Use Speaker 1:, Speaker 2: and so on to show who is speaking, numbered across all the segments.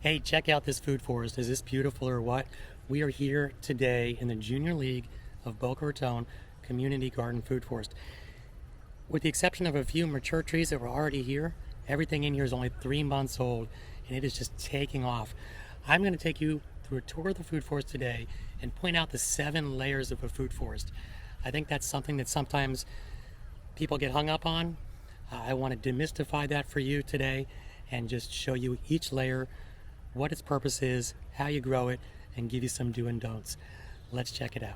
Speaker 1: Hey, check out this food forest. Is this beautiful or what? We are here today in the Junior League of Boca Raton Community Garden Food Forest. With the exception of a few mature trees that were already here, everything in here is only 3 months old and it is just taking off. I'm going to take you through a tour of the food forest today and point out the 7 layers of a food forest. I think that's something that sometimes people get hung up on. I want to demystify that for you today and just show you each layer, what its purpose is, how you grow it, and give you some do and don'ts. Let's check it out.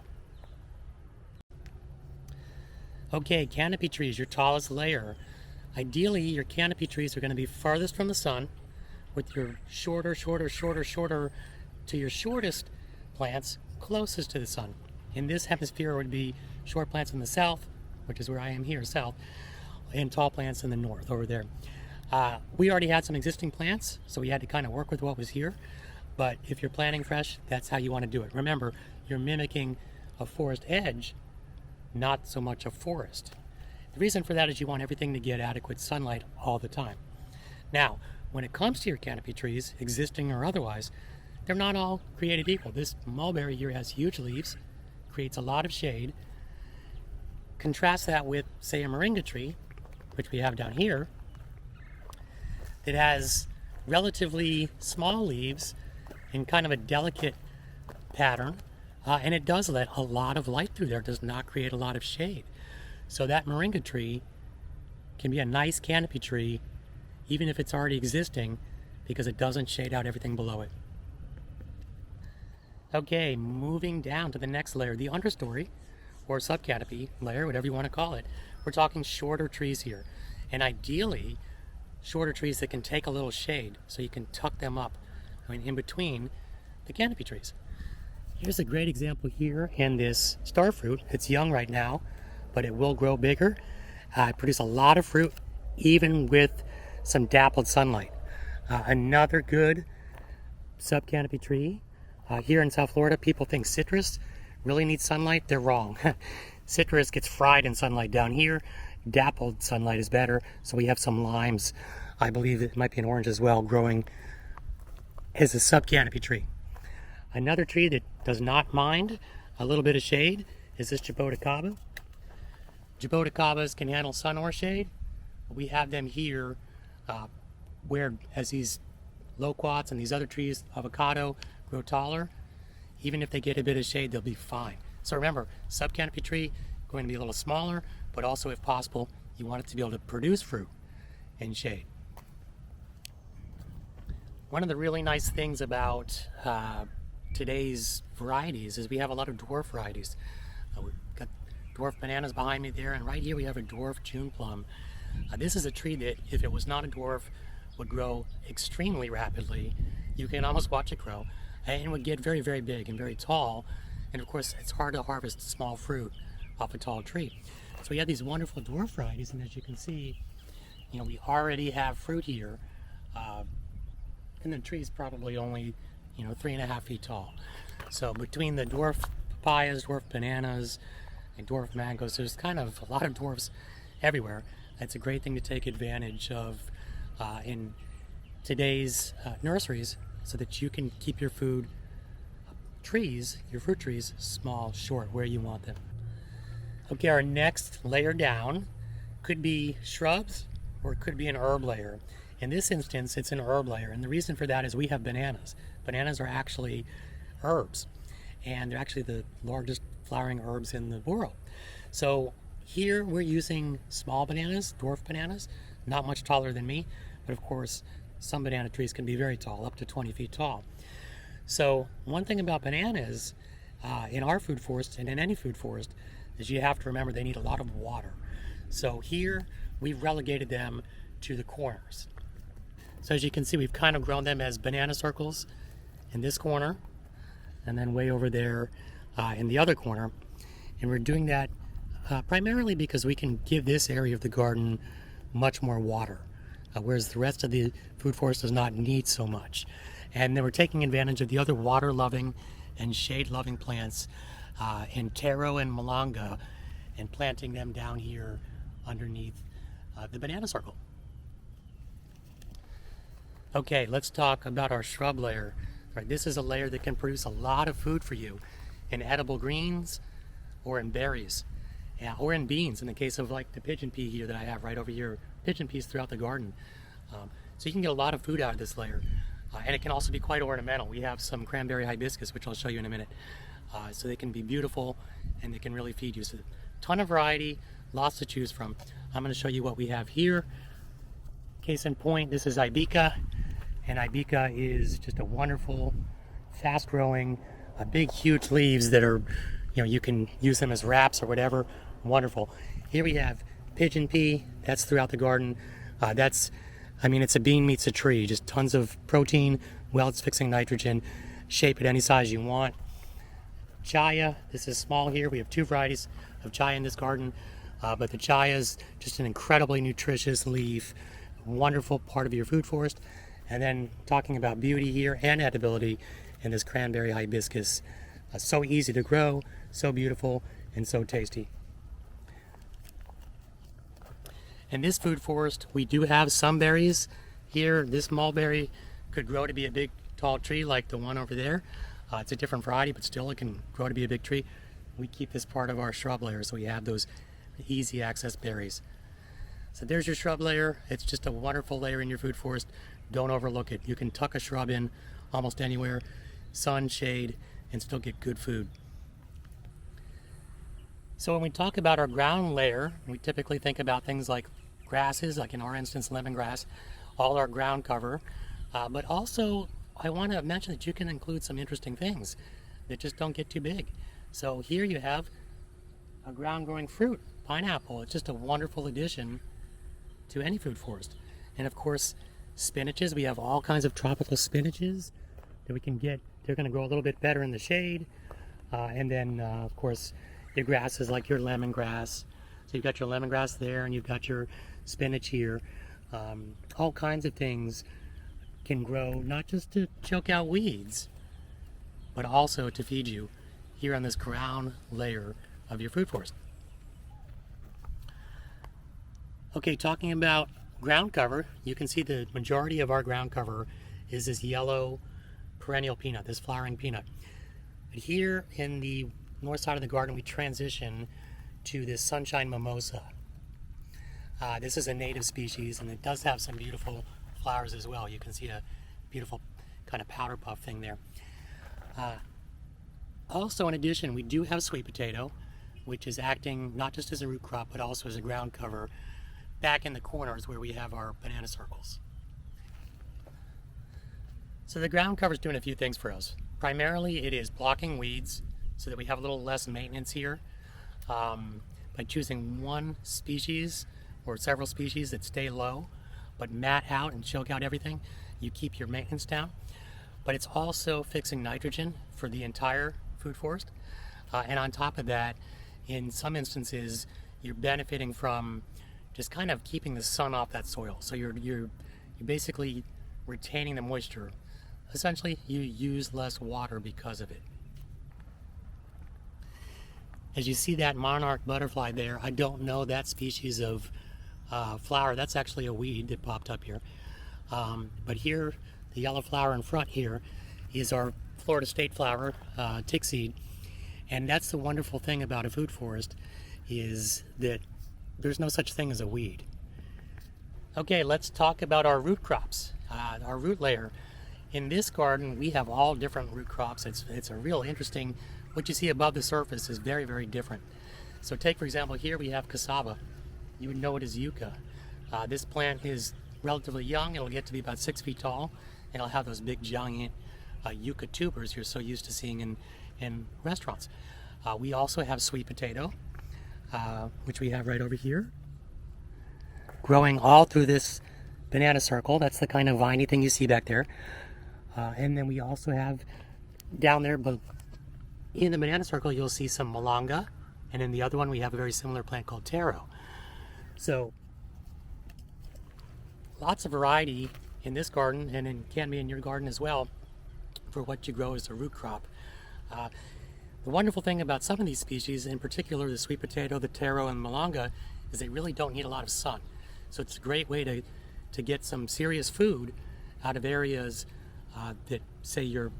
Speaker 1: Okay, canopy trees, your tallest layer. Ideally, your canopy trees are going to be farthest from the sun, with your shorter to your shortest plants closest to the sun. In this hemisphere, it would be short plants in the south, which is where I am here, south, and tall plants in the north, over there. We already had some existing plants, so we had to kind of work with what was here. But if you're planting fresh, that's how you want to do it. Remember, you're mimicking a forest edge, not so much a forest. The reason for that is you want everything to get adequate sunlight all the time. Now, when it comes to your canopy trees, existing or otherwise, they're not all created equal. This mulberry here has huge leaves, creates a lot of shade. Contrast that with, say, a moringa tree, which we have down here. It has relatively small leaves in kind of a delicate pattern, and it does let a lot of light through there. It does not create a lot of shade. So that moringa tree can be a nice canopy tree, even if it's already existing, because it doesn't shade out everything below it. Okay, moving down to the next layer, the understory, or sub-canopy layer, whatever you want to call it. We're talking shorter trees here, and ideally, shorter trees that can take a little shade, so you can tuck them up in between the canopy trees. Here's a great example here in this star fruit. It's young right now, but it will grow bigger. Produce a lot of fruit, even with some dappled sunlight. Another good sub-canopy tree. Here in South Florida, people think citrus really needs sunlight. They're wrong. Citrus gets fried in sunlight down here. Dappled sunlight is better, so we have some limes. I believe it might be an orange as well, growing as a sub-canopy tree. Another tree that does not mind a little bit of shade is this jaboticaba. Jaboticabas can handle sun or shade. We have them here where, as these loquats and these other trees, avocado, grow taller, even if they get a bit of shade, they'll be fine. So remember, sub-canopy tree going to be a little smaller, but also, if possible, you want it to be able to produce fruit in shade. One of the really nice things about today's varieties is we have a lot of dwarf varieties. We've got dwarf bananas behind me there, and right here we have a dwarf June plum. This is a tree that, if it was not a dwarf, would grow extremely rapidly. You can almost watch it grow, and would get very, very big and very tall. And of course, it's hard to harvest small fruit off a tall tree. So we have these wonderful dwarf varieties, and as you can see, we already have fruit here. And the tree is probably only, 3.5 feet tall. So between the dwarf papayas, dwarf bananas, and dwarf mangoes, there's kind of a lot of dwarfs everywhere. It's a great thing to take advantage of in today's nurseries, so that you can keep your fruit trees, small, short, where you want them. Okay, our next layer down could be shrubs, or it could be an herb layer. In this instance, it's an herb layer, and the reason for that is we have bananas. Bananas are actually herbs, and they're actually the largest flowering herbs in the world. So here we're using small bananas, dwarf bananas, not much taller than me, but of course some banana trees can be very tall, up to 20 feet tall. So one thing about bananas in our food forest and in any food forest is you have to remember they need a lot of water. So here we've relegated them to the corners. So as you can see, we've kind of grown them as banana circles in this corner, and then way over there in the other corner. And we're doing that primarily because we can give this area of the garden much more water, whereas the rest of the food forest does not need so much. And then we're taking advantage of the other water-loving and shade-loving plants in taro and malanga, and planting them down here underneath the banana circle. Okay, let's talk about our shrub layer. All right, this is a layer that can produce a lot of food for you in edible greens or in berries, yeah, or in beans in the case of like the pigeon pea here that I have right over here, pigeon peas throughout the garden. So you can get a lot of food out of this layer. And it can also be quite ornamental. We have some cranberry hibiscus, which I'll show you in a minute. So they can be beautiful and they can really feed you. So ton of variety, lots to choose from. I'm going to show you what we have here. Case in point, this is Ibeca, and Ibeca is just a wonderful, fast-growing, big, huge leaves that are, you can use them as wraps or whatever. Wonderful. Here we have pigeon pea. That's throughout the garden. It's a bean meets a tree. Just tons of protein. Well, it's fixing nitrogen. Shape it any size you want. Chaya. This is small here. We have 2 varieties of chaya in this garden, but the chaya is just an incredibly nutritious leaf. Wonderful part of your food forest. And then talking about beauty here and edibility in this cranberry hibiscus. So easy to grow, so beautiful, and so tasty. In this food forest, we do have some berries. Here, this mulberry could grow to be a big, tall tree like the one over there. It's a different variety, but still it can grow to be a big tree. We keep this part of our shrub layer, so we have those easy access berries. So there's your shrub layer. It's just a wonderful layer in your food forest. Don't overlook it. You can tuck a shrub in almost anywhere, sun, shade, and still get good food. So when we talk about our ground layer, we typically think about things like grasses, like in our instance, lemongrass, all our ground cover. But also, I want to mention that you can include some interesting things that just don't get too big. So here you have a ground growing fruit, pineapple. It's just a wonderful addition to any food forest. And of course, spinaches. We have all kinds of tropical spinaches that we can get. They're going to grow a little bit better in the shade. And then, of course, your grasses like your lemongrass. So you've got your lemongrass there and you've got your spinach here. All kinds of things can grow not just to choke out weeds, but also to feed you here on this ground layer of your food forest. Okay, talking about ground cover, you can see the majority of our ground cover is this yellow perennial peanut, this flowering peanut. But here in the north side of the garden, we transition to this sunshine mimosa. This is a native species, and it does have some beautiful flowers as well. You can see a beautiful kind of powder puff thing there. Also, in addition, we do have sweet potato, which is acting not just as a root crop, but also as a ground cover back in the corners where we have our banana circles. So the ground cover is doing a few things for us. Primarily, it is blocking weeds so that we have a little less maintenance here. By choosing one species or several species that stay low, but mat out and choke out everything, you keep your maintenance down. But it's also fixing nitrogen for the entire food forest. And on top of that, in some instances, you're benefiting from just kind of keeping the sun off that soil. So you're basically retaining the moisture. Essentially, you use less water because of it. As you see that monarch butterfly there, I don't know that species of flower. That's actually a weed that popped up here. But here, the yellow flower in front here is our Florida state flower, tick seed. And that's the wonderful thing about a food forest, is that there's no such thing as a weed. Okay, let's talk about our root crops, our root layer. In this garden, we have all different root crops. It's a real interesting, what you see above the surface is very, very different. So take, for example, here we have cassava. You would know it as yucca. This plant is relatively young. It'll get to be about 6 feet tall, and it'll have those big, giant yucca tubers you're so used to seeing in restaurants. We also have sweet potato, which we have right over here, growing all through this banana circle. That's the kind of viney thing you see back there. And then we also have down there, but in the banana circle, you'll see some malanga, and in the other one, we have a very similar plant called taro. So, lots of variety in this garden, and it can be in your garden as well, for what you grow as a root crop. The wonderful thing about some of these species, in particular the sweet potato, the taro, and malanga, is they really don't need a lot of sun. So it's a great way to get some serious food out of areas that, say, your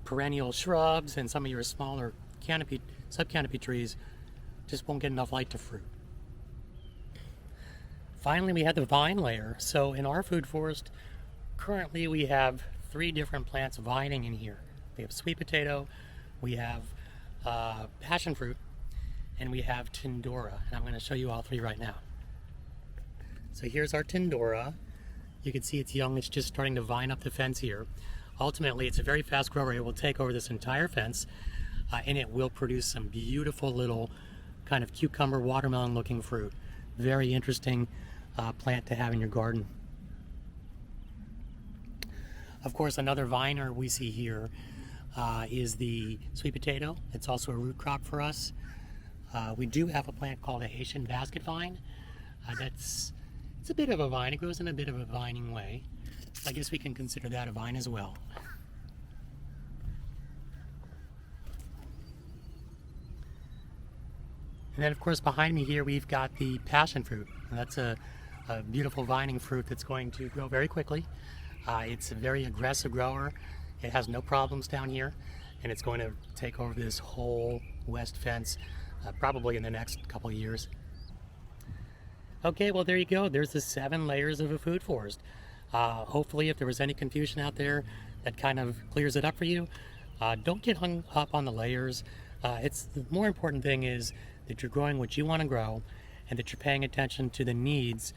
Speaker 1: perennial shrubs and some of your smaller canopy, sub-canopy trees just won't get enough light to fruit. Finally, we had the vine layer. So in our food forest, currently we have 3 different plants vining in here. We have sweet potato, we have passion fruit, and we have Tindora. And I'm going to show you all 3 right now. So here's our Tindora. You can see it's young, it's just starting to vine up the fence here. Ultimately, it's a very fast grower. It will take over this entire fence, and it will produce some beautiful little kind of cucumber, watermelon looking fruit. Very interesting plant to have in your garden. Of course, another viner we see here is the sweet potato. It's also a root crop for us. We do have a plant called a Haitian basket vine. It's a bit of a vine. It grows in a bit of a vining way. I guess we can consider that a vine as well. And then, of course, behind me here we've got the passion fruit. And that's a beautiful vining fruit that's going to grow very quickly. It's a very aggressive grower. It has no problems down here, and it's going to take over this whole west fence probably in the next couple of years. Okay, well, there you go. There's the 7 layers of a food forest. Hopefully, if there was any confusion out there, that kind of clears it up for you. Don't get hung up on the layers. The more important thing is that you're growing what you want to grow, and that you're paying attention to the needs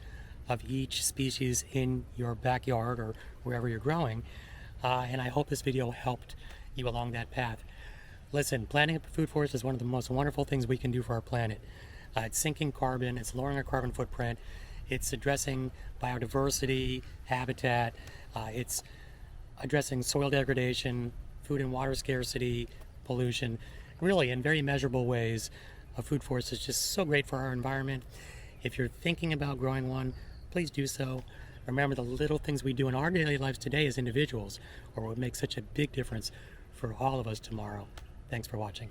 Speaker 1: of each species in your backyard or wherever you're growing. And I hope this video helped you along that path. Listen, planting a food forest is one of the most wonderful things we can do for our planet. It's sinking carbon, it's lowering our carbon footprint, it's addressing biodiversity, habitat, it's addressing soil degradation, food and water scarcity, pollution. Really, in very measurable ways, a food forest is just so great for our environment. If you're thinking about growing one, please do so. Remember, the little things we do in our daily lives today as individuals are what makes such a big difference for all of us tomorrow. Thanks for watching.